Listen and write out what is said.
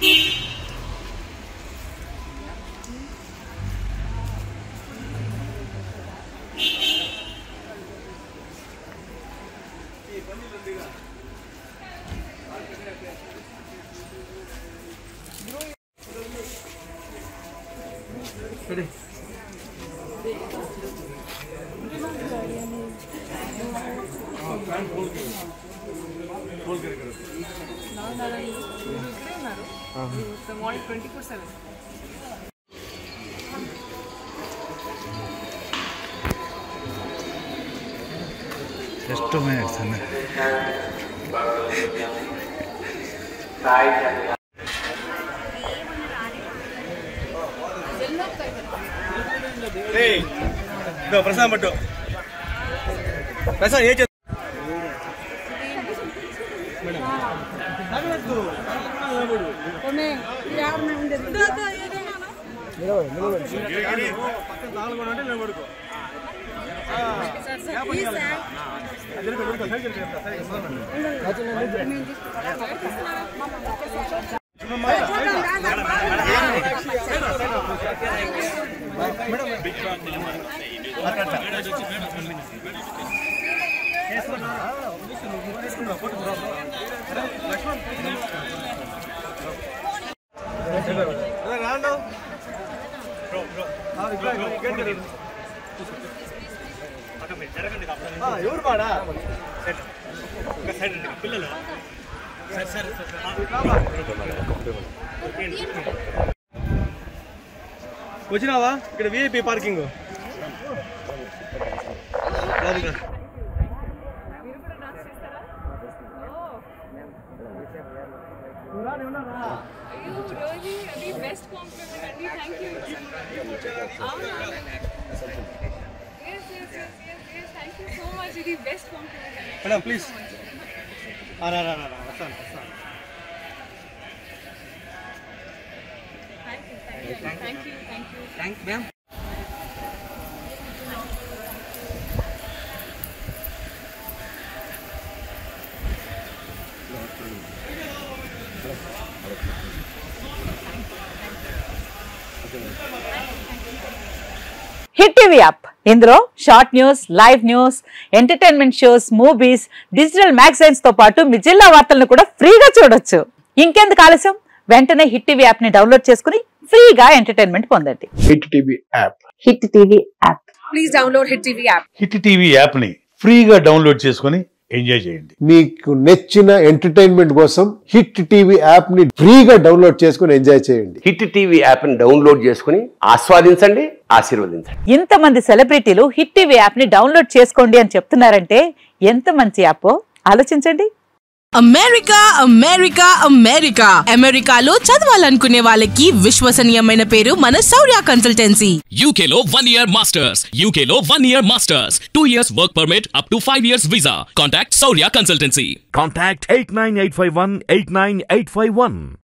Just 2 minutes. Hey, no, Prasad Matto. Prasad, ye ఎవరు బాడా పిల్లలు వచ్చినావా ఇక్కడ VIP parking madam please thank ma'am. Hit TV app ఇందులో short news, live news, entertainment shows, movies, digital magazines తో పాటు మీ జిల్లా వార్తలను కూడా ఫ్రీగా చూడొచ్చు. ఇంకెందుకు ఆలస్యం, వెంటనే హిట్ టీవీ యాప్ ని డౌన్లోడ్ చేసుకుని ఫ్రీగా ఎంటర్టైన్మెంట్ పొందండి. Hit TV app. Hit TV app. Please download hit TV app. Hit TV app ని ఫ్రీగా డౌన్లోడ్ చేసుకుని ఎంజాయ్ చేయండి. మీకు నచ్చిన ఎంటర్టైన్మెంట్ కోసం హిట్ టీవీ యాప్ ని ఫ్రీగా డౌన్లోడ్ చేసుకుని ఎంజాయ్ చేయండి. హిట్ టీవీ యాప్ ని డౌన్లోడ్ చేసుకుని ఆస్వాదించండి, ఆశీర్వదించండి. ఇంతమంది సెలబ్రిటీలు హిట్ టీవీ యాప్ ని డౌన్లోడ్ చేసుకోండి అని చెప్తున్నారంటే ఎంత మంచి యాప్ ఆలోచించండి. అమెరికా అమెరికా అమెరికా అమెరికాలో చదవాలనుకునే వాళ్ళకి విశ్వసనీయమైన పేరు మన శౌర్య కన్సల్టెన్సీ. UK లో 1 year masters, UK లో 1 year masters, 2 years work permit up to 5 years visa. Contact Shaurya Consultancy. Contact 89851 89851.